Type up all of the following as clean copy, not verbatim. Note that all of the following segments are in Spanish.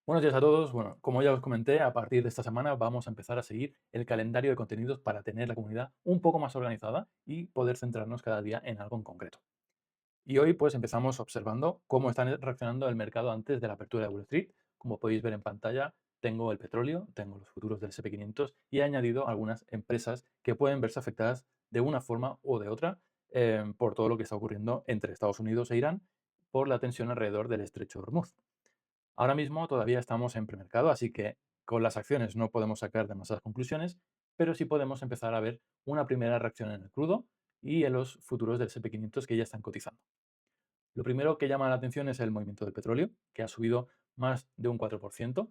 Buenos días a todos. Bueno, como ya os comenté, a partir de esta semana vamos a empezar a seguir el calendario de contenidos para tener la comunidad un poco más organizada y poder centrarnos cada día en algo en concreto. Y hoy pues empezamos observando cómo está reaccionando el mercado antes de la apertura de Wall Street. Como podéis ver en pantalla, tengo el petróleo, tengo los futuros del SP500 y he añadido algunas empresas que pueden verse afectadas de una forma o de otra por todo lo que está ocurriendo entre Estados Unidos e Irán por la tensión alrededor del estrecho de Hormuz. Ahora mismo todavía estamos en premercado, así que con las acciones no podemos sacar demasiadas conclusiones, pero sí podemos empezar a ver una primera reacción en el crudo y en los futuros del SP500 que ya están cotizando. Lo primero que llama la atención es el movimiento del petróleo, que ha subido más de un 4%.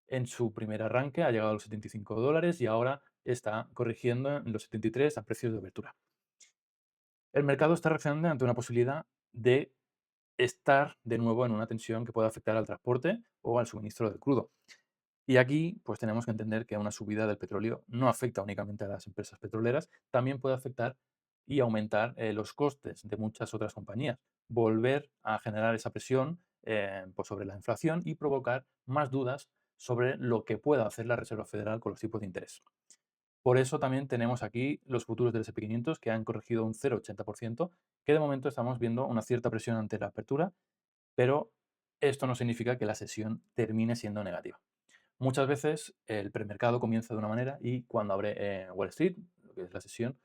En su primer arranque ha llegado a los $75 y ahora está corrigiendo en los 73 a precios de apertura. El mercado está reaccionando ante una posibilidad de estar de nuevo en una tensión que pueda afectar al transporte o al suministro del crudo. Y aquí, pues tenemos que entender que una subida del petróleo no afecta únicamente a las empresas petroleras, también puede afectar y aumentar los costes de muchas otras compañías, volver a generar esa presión pues sobre la inflación y provocar más dudas sobre lo que pueda hacer la Reserva Federal con los tipos de interés. Por eso también tenemos aquí los futuros del SP500 que han corregido un 0,80%, que de momento estamos viendo una cierta presión ante la apertura, pero esto no significa que la sesión termine siendo negativa. Muchas veces el premercado comienza de una manera y cuando abre Wall Street, lo que es la sesión,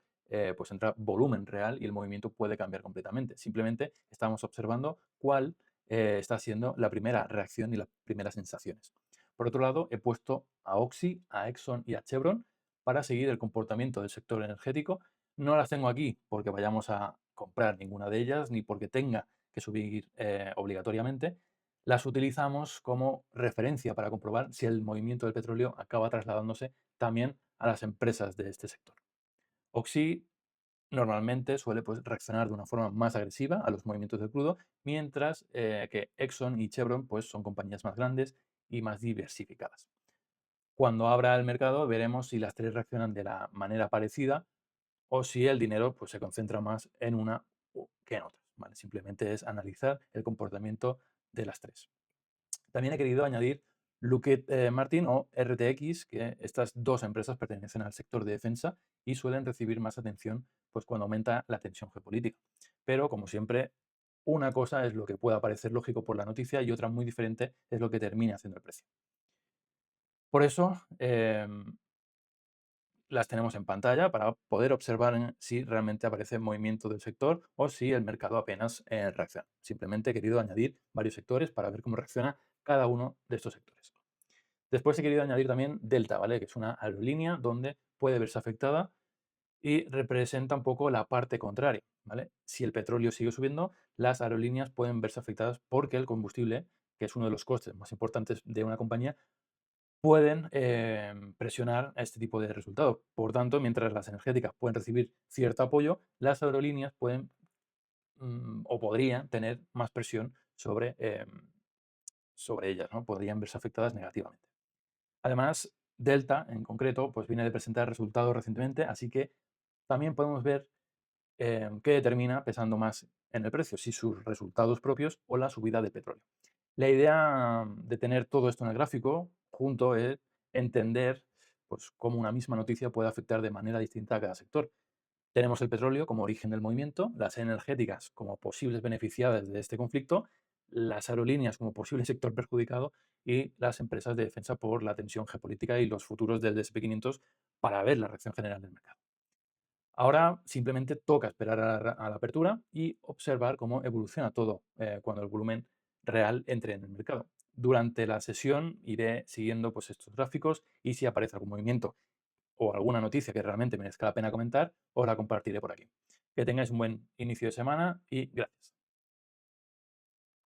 pues entra volumen real y el movimiento puede cambiar completamente. Simplemente estamos observando cuál está siendo la primera reacción y las primeras sensaciones. Por otro lado, he puesto a Oxy, a Exxon y a Chevron para seguir el comportamiento del sector energético. No las tengo aquí porque vayamos a comprar ninguna de ellas ni porque tenga que subir obligatoriamente, las utilizamos como referencia para comprobar si el movimiento del petróleo acaba trasladándose también a las empresas de este sector. Oxy normalmente suele pues, reaccionar de una forma más agresiva a los movimientos del crudo, mientras que Exxon y Chevron pues, son compañías más grandes y más diversificadas. Cuando abra el mercado veremos si las tres reaccionan de la manera parecida o si el dinero pues, se concentra más en una que en otras. ¿Vale? Simplemente es analizar el comportamiento de las tres. También he querido añadir Lockheed Martin o RTX, que estas dos empresas pertenecen al sector de defensa y suelen recibir más atención pues, cuando aumenta la tensión geopolítica. Pero, como siempre, una cosa es lo que pueda parecer lógico por la noticia y otra muy diferente es lo que termina haciendo el precio. Por eso, las tenemos en pantalla para poder observar si realmente aparece movimiento del sector o si el mercado apenas reacciona. Simplemente he querido añadir varios sectores para ver cómo reacciona cada uno de estos sectores. Después he querido añadir también Delta, ¿vale? Que es una aerolínea donde puede verse afectada y representa un poco la parte contraria, ¿vale? Si el petróleo sigue subiendo, las aerolíneas pueden verse afectadas porque el combustible, que es uno de los costes más importantes de una compañía, pueden presionar a este tipo de resultados. Por tanto, mientras las energéticas pueden recibir cierto apoyo, las aerolíneas pueden o podrían tener más presión sobre ellas, ¿no? Podrían verse afectadas negativamente. Además, Delta, en concreto, pues viene de presentar resultados recientemente, así que también podemos ver qué determina pesando más en el precio, si sus resultados propios o la subida de petróleo. La idea de tener todo esto en el gráfico junto es entender pues, cómo una misma noticia puede afectar de manera distinta a cada sector. Tenemos el petróleo como origen del movimiento, las energéticas como posibles beneficiadas de este conflicto, las aerolíneas como posible sector perjudicado y las empresas de defensa por la tensión geopolítica y los futuros del SP500 para ver la reacción general del mercado. Ahora simplemente toca esperar a la apertura y observar cómo evoluciona todo cuando el volumen real entre en el mercado. Durante la sesión iré siguiendo pues, estos gráficos y si aparece algún movimiento o alguna noticia que realmente merezca la pena comentar, os la compartiré por aquí. Que tengáis un buen inicio de semana y gracias.